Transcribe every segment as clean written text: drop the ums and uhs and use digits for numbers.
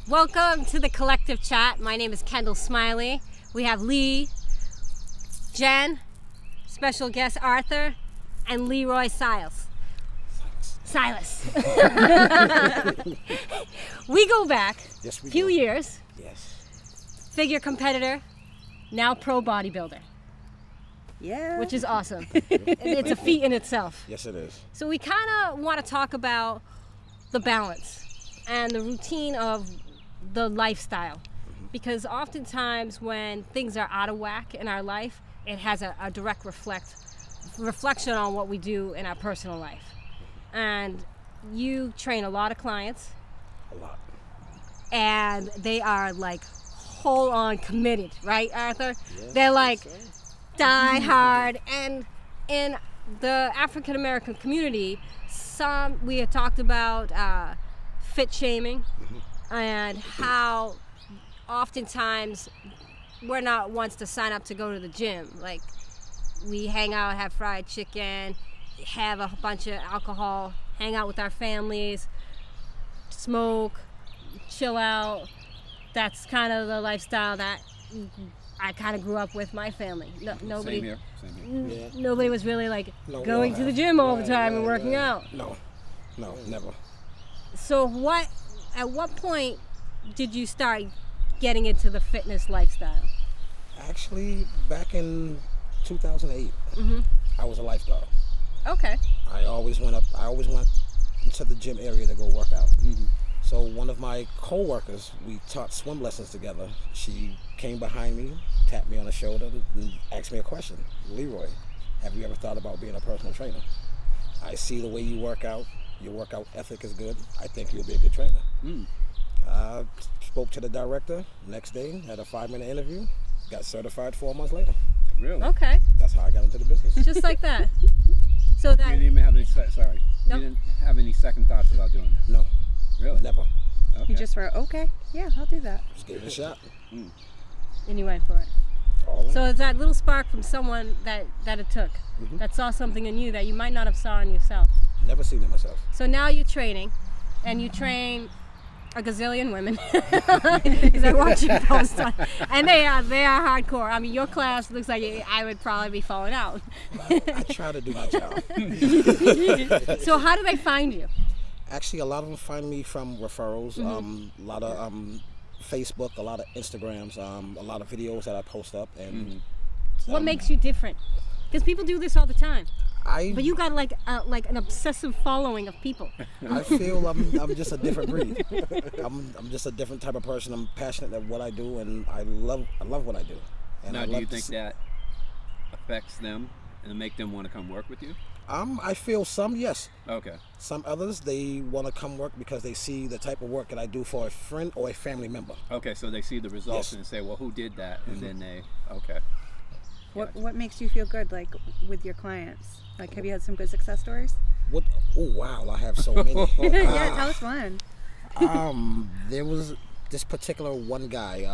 Welcome to the Collective Chat. My name is Kendall Smiley. We have Lee, Jenn, special guest Arthur, and Leroy Silas. We go back a few years. Yes. Figure competitor, now pro bodybuilder. Yeah. Which is awesome. It's a feat in itself. Yes, it is. So we kind of want to talk about the balance and the routine of the lifestyle. Because oftentimes when things are out of whack in our life, it has a direct reflection on what we do in our personal life. And you train a lot of clients. A lot. And they are like whole on committed, right, Arthur? Yes, They're like die Mm-hmm. hard. And in the African American community, we had talked about fit shaming and how oftentimes we're not ones to sign up to go to the gym. Like, we hang out, have fried chicken, have a bunch of alcohol, hang out with our families, smoke, chill out. That's kind of the lifestyle that I kind of grew up with my family. Nobody, Same here. Yeah. nobody was really like No, going no, to the gym all the right, time and right, working right. out. No, never. So at what point did you start getting into the fitness lifestyle? Actually, back in 2008, I was a lifeguard. Okay. I always went into the gym area to go work out. So one of my co-workers, we taught swim lessons together. She came behind me, tapped me on the shoulder, and asked me a question. Leroy, have you ever thought about being a personal trainer? I see the way you work out. Your workout ethic is good. I think you'll be a good trainer. I spoke to the director. Next day, had a 5-minute interview. Got certified 4 months later. Really? Okay. That's how I got into the business. Just like that. So You that didn't even have any Nope. You didn't have any second thoughts about doing that? No, Really? never. Okay. You just were okay. Yeah, I'll do that. Just gave it a shot. and you went for it. All in. So it's that little spark from someone that it took, that saw something in you that you might not have saw in yourself. Never seen it myself. So now you're training, and you train a gazillion women. Because I watch you post on, and they are hardcore. I mean, your class looks like I would probably be falling out. I try to do my job. So how do they find you? Actually, a lot of them find me from referrals. A lot of Facebook, a lot of Instagrams, a lot of videos that I post up. And What makes you different? Because people do this all the time. But you got like an obsessive following of people. I feel I'm just a different breed. I'm just a different type of person. I'm passionate at what I do, and I love what I do. And Now, I do love you to think that affects them and make them want to come work with you? I feel some, yes. Okay. Some others, they want to come work because they see the type of work that I do for a friend or a family member. Okay, so they see the results Yes. and say, well, who did that? And then they, okay. What makes you feel good, like, with your clients? Like, have you had some good success stories? What? Oh wow, I have so many. Yeah, tell us one. There was this particular one guy.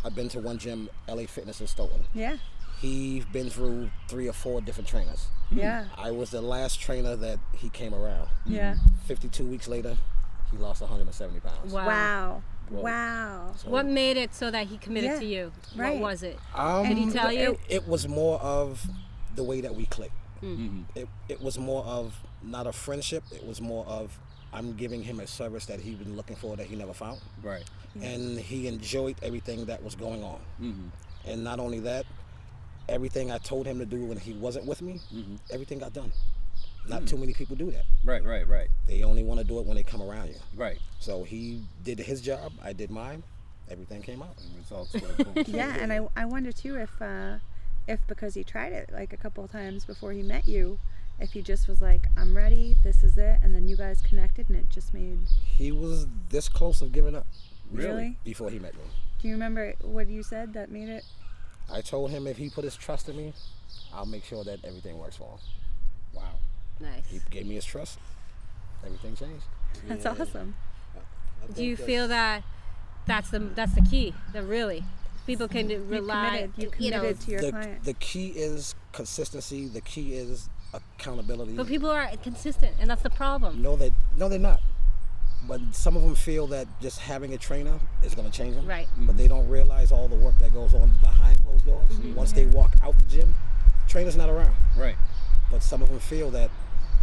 I've been to one gym, LA Fitness in Stoughton. Yeah. He's been through 3 or 4 different trainers. Yeah. I was the last trainer that he came around. Yeah. 52 weeks later, he lost 170 pounds. Wow. Whoa. Wow. So, What made it so that he committed Yeah, to you? right. What was it? Did he tell you? It was more of the way that we clicked. Mm-hmm. It was more of not a friendship. It was more of I'm giving him a service that he'd been looking for that he never found. Right. And he enjoyed everything that was going on. Mm-hmm. And not only that, everything I told him to do when he wasn't with me, everything got done. Not too many people do that. Right. They only want to do it when they come around you. Right. So he did his job, I did mine, everything came out. And results were cool. Yeah, and I wonder too if because he tried it like a couple of times before he met you, if he just was like, I'm ready, this is it, and then you guys connected and it just made. He was this close of giving up. Really? Before he met me. Do you remember what you said that made it? I told him if he put his trust in me, I'll make sure that everything works for him. Wow. Nice. He gave me his trust. Everything changed. That's awesome. Do you feel that that's the key? That really people can rely. You committed to your client. The key is consistency. The key is accountability. But people are consistent, and that's the problem. No, they're not. But some of them feel that just having a trainer is going to change them. Right. But they don't realize all the work that goes on behind closed doors. Once they walk out the gym, trainer's not around. Right. But some of them feel that,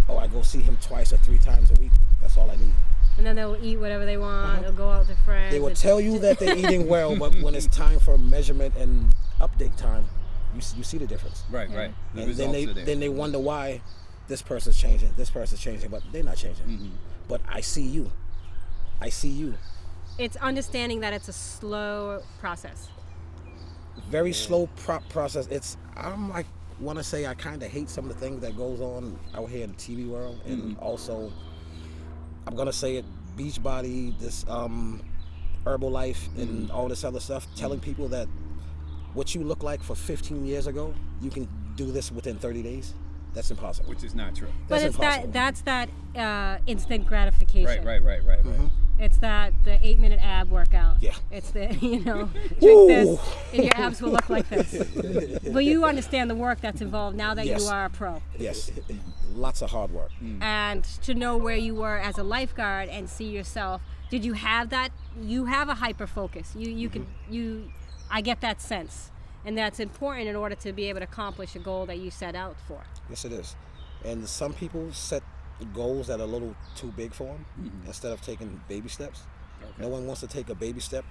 oh, I go see him 2 or 3 times a week. That's all I need. And then they'll eat whatever they want. They'll go out with their friends. They will tell you that they're eating well, but when it's time for measurement and update time, you see the difference. Right. Right. The And results are there. then they wonder why this person's changing, but they're not changing. But I see you. It's understanding that it's a slow process. Very slow process. I want to say I kind of hate some of the things that goes on out here in the TV world, and also I'm gonna say it, Beachbody, this Herbalife, and all this other stuff, telling people that what you look like for 15 years ago, you can do this within 30 days. That's impossible. Which is not true. But That's it's impossible. that's that instant gratification. Right. It's that the 8-minute ab workout. Yeah. It's the, drink Ooh. this and your abs will look like this. But you understand the work that's involved now that Yes. you are a pro. Yes, lots of hard work. And to know where you were as a lifeguard and see yourself, did you have that? You have a hyperfocus. I get that sense. And that's important in order to be able to accomplish a goal that you set out for. Yes, it is. And some people set goals that are a little too big for them instead of taking baby steps. Okay. No one wants to take a baby step.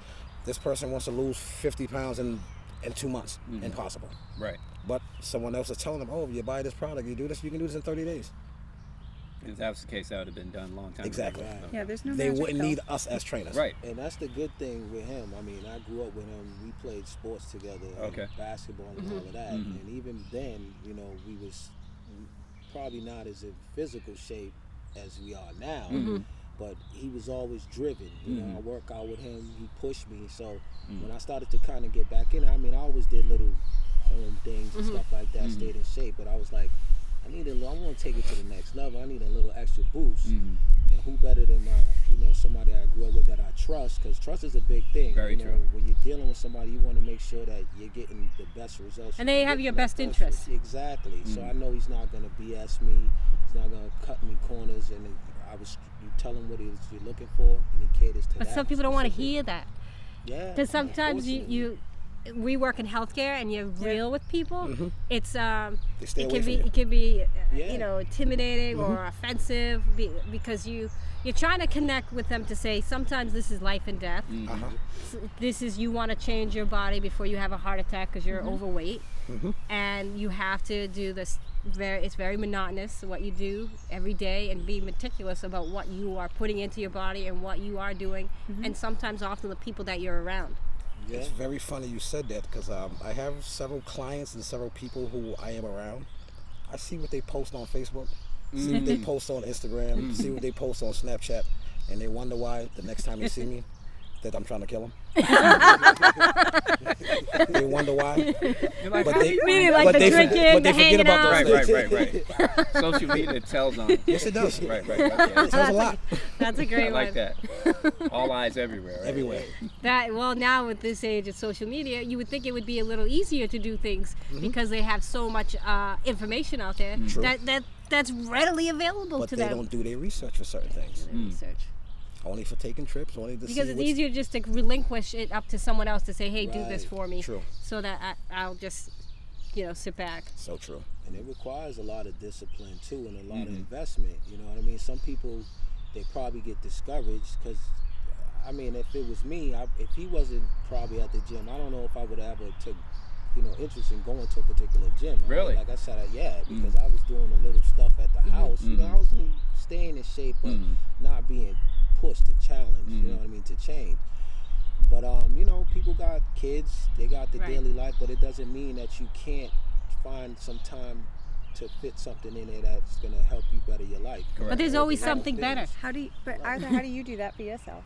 This person wants to lose 50 pounds in 2 months. Impossible. Right. But someone else is telling them, oh, you buy this product, you do this, you can do this in 30 days. If that was the case, that would have been done a long time Exactly. ago. Yeah, there's no They magic, wouldn't though. need us as trainers. Right. And that's the good thing with him. I mean, I grew up with him. We played sports together, Okay. basketball and all of that. And even then, we was probably not as in physical shape as we are now. But he was always driven. I work out with him. He pushed me. So when I started to kind of get back in, I mean, I always did little home things and stuff like that, stayed in shape. But I was like, I want to take it to the next level. I need a little extra boost. And who better than somebody I grew up with that I trust? Because trust is a big thing. Very true. When you're dealing with somebody, you want to make sure that you're getting the best results. And they have your best interest. Exactly. So I know he's not going to BS me. He's not going to cut me corners. And you tell him what it is you're looking for, and he caters to that. But some people don't want to hear that. Yeah. Because sometimes we work in healthcare and you're real with people. It's They stay it away can from be you. it can be Yeah. intimidating or offensive because you're trying to connect with them to say sometimes this is life and death. This is, you want to change your body before you have a heart attack because you're overweight, and you have to do this. It's very monotonous what you do every day, and be meticulous about what you are putting into your body and what you are doing, and sometimes often the people that you're around. Yeah. It's very funny you said that because I have several clients and several people who I am around. I see what they post on Facebook, see what they post on Instagram, see what they post on Snapchat, and they wonder why the next time they see me that I'm trying to kill them. They wonder why. Like, But how they- do you- Meaning like But the they drinking, but they the forget hanging about out. those Right. Social media tells on. Yes, it does. Right. It Okay. tells a lot. That's a I great like one. that. All eyes everywhere. Right? Everywhere. Now with this age of social media, you would think it would be a little easier to do things because they have so much information out there True. that's readily available But to they them. don't do their research for certain things. Research. Only for taking trips, only to Because see it's what's easier just to relinquish it up to someone else to say, hey, do this Right. for me. True. So that I'll just, sit back. So true. And it requires a lot of discipline too, and a lot of investment. You know what I mean? Some people, they probably get discouraged because, I mean, if it was me, if he wasn't probably at the gym, I don't know if I would ever took, interest in going to a particular gym. Really? Like I said, because I was doing a little stuff at the house. I was staying in shape, but not being pushed to challenge. You know what I mean? To change. But people got kids, they got the Right. daily life, but it doesn't mean that you can't find some time to fit something in there that's gonna help you better your life. But there's always something better. Arthur, how do you do that for yourself?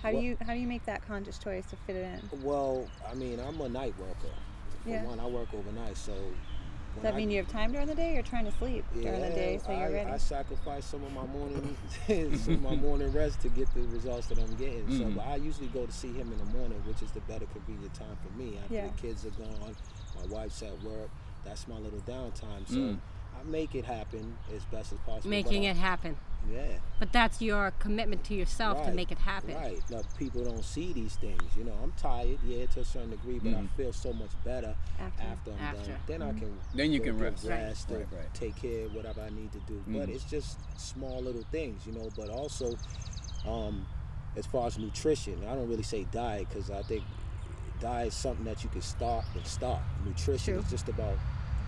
How do you make that conscious choice to fit it in? Well, I mean, I'm a night worker. For Yeah. one, I work overnight, so. Does that mean you have time during the day, or you're trying to sleep during the day so you're ready? I sacrifice some of my morning rest to get the results that I'm getting. So, but I usually go to see him in the morning, which is the better convenient time for me. After Yeah. the kids are gone, my wife's at work. That's my little downtime. So I make it happen as best as possible. Making it happen. Yeah. But that's your commitment to yourself to make it happen. Right. Now, people don't see these things. You know, I'm tired, yeah, to a certain degree, but I feel so much better after I'm done. Then I can Then you go can get rest. rest and Right. take care of whatever I need to do. But it's just small little things, you know. But also, as far as nutrition, I don't really say diet because I think diet is something that you can start and stop. Nutrition is just about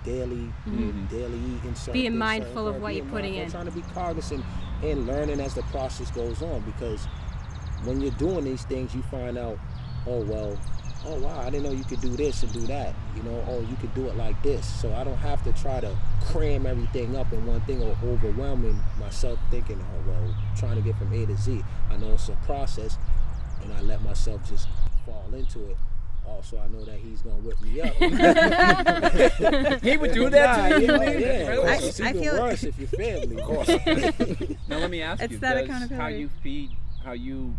daily eating, certain Being things, mindful certain of what you're putting in. Trying to be cognizant and learning as the process goes on, because when you're doing these things, you find out, oh wow, I didn't know you could do this and do that. You know, oh, you could do it like this. So I don't have to try to cram everything up in one thing or overwhelming myself thinking, oh well, trying to get from A to Z. I know it's a process, and I let myself just fall into it. Also, I know that he's gonna whip me up. He would do that to you? Yeah. Really? It's even worse if you're family, of course. Now let me ask It's you, that does accountability. how you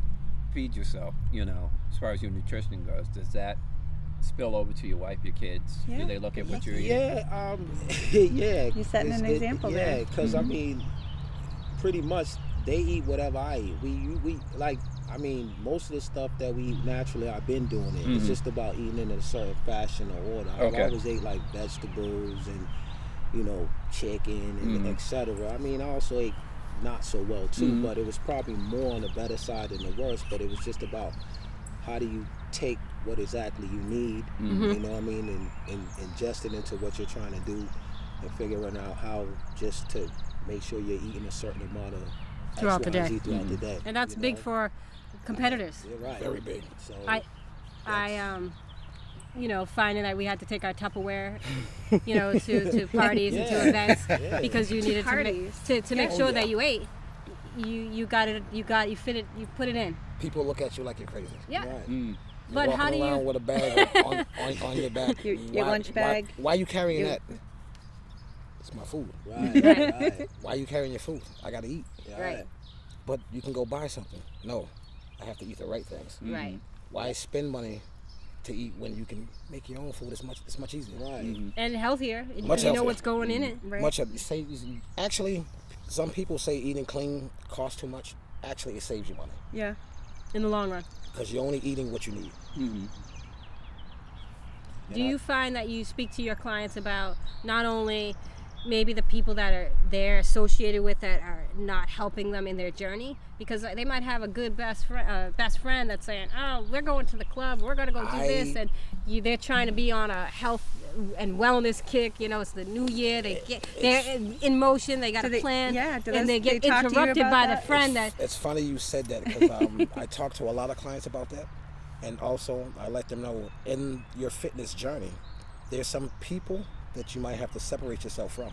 feed yourself, you know, as far as your nutrition goes, does that spill over to your wife, your kids? Yeah. Do they look at what you're eating? Yeah, yeah. You're setting an example there. Yeah, because I mean, pretty much they eat whatever I eat. We like. I mean, most of the stuff that we eat naturally, I've been doing it. It's just about eating in a certain fashion or order. I've always ate like vegetables and, you know, chicken and etc. I mean, I also ate not so well too, but it was probably more on the better side than the worse. But it was just about how do you take what exactly you need, you know what I mean, and ingest it into what you're trying to do, and figuring out how just to make sure you're eating a certain amount of Throughout the day. Throughout the day. And that's you big know? for competitors. You're right. Very big. So I you know, finding that we had to take our Tupperware, you know, to parties and to events because you needed to make sure that you ate. You fit it, you put it in. People look at you like you're crazy. Yeah. right. You're But how do walking around you? with a bag on your back. Your lunch bag. Why are you carrying that? It's my food. Right. Why are you carrying your food? I gotta eat. Right. But you can go buy something. No, I have to eat the right things. Right. Why spend money to eat when you can make your own food? It's much easier. Right. And healthier. Much you healthier. know what's going in it. Right. Much of actually, some people say eating clean costs too much. Actually, it saves you money Yeah. In the long run. because you're only eating what you need. Do you find that you speak to your clients about not only maybe the people that they're associated with that are not helping them in their journey, because they might have a good best friend that's saying, oh, we're going to the club, we're going to go do this, and they're trying to be on a health and wellness kick, you know, it's the new year, they're in motion, they got a plan, and they get interrupted by the friend It's funny you said that because I talk to a lot of clients about that, and also I let them know in your fitness journey, there's some people that you might have to separate yourself from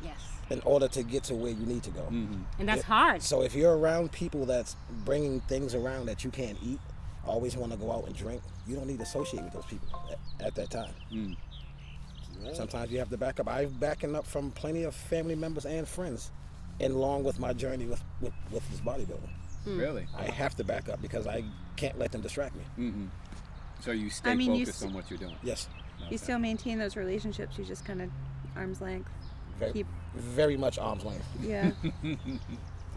Yes. in order to get to where you need to go. And that's hard. So if you're around people that's bringing things around that you can't eat, always want to go out and drink, you don't need to associate with those people at that time. Sometimes you have to back up. I've backing up from plenty of family members and friends along with my journey with this bodybuilding. Really? I have to back up because I can't let them distract me. So you stay focused on what you're doing. Yes. You still maintain those relationships. You just kind of arm's length. Very much arm's length. Yeah.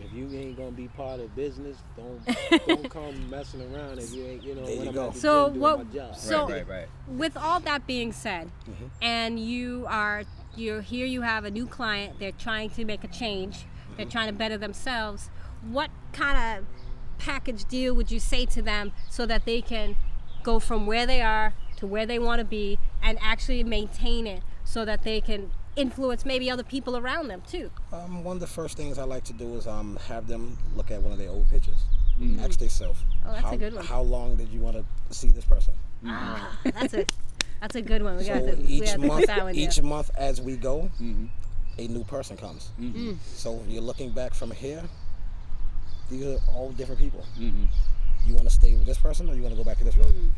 If you ain't gonna be part of business, don't come messing around. If you ain't, you know, There when you I'm go. at the So gym doing what? my job. So Right. with all that being said, and you're here, you have a new client. They're trying to make a change. They're trying to better themselves. What kind of package deal would you say to them so that they can go from where they are to where they want to be and actually maintain it so that they can influence maybe other people around them too? One of the first things I like to do is have them look at one of their old pictures. Ask themselves, Oh, that's a good one. how long did you want to see this person? That's a good one. We have to put that one each there. month as we go, a new person comes. So you're looking back from here, these are all different people. You want to stay with this person or you want to go back to this person?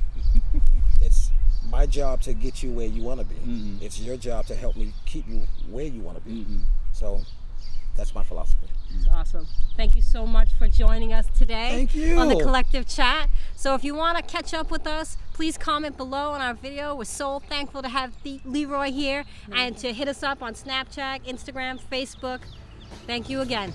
It's my job to get you where you want to be. It's your job to help me keep you where you want to be. So that's my philosophy. It's awesome. Thank you so much for joining us today Thank you. on the Collective Chat. So if you want to catch up with us, please comment below on our video. We're so thankful to have Leroy here and to hit us up on Snapchat, Instagram, Facebook. Thank you again.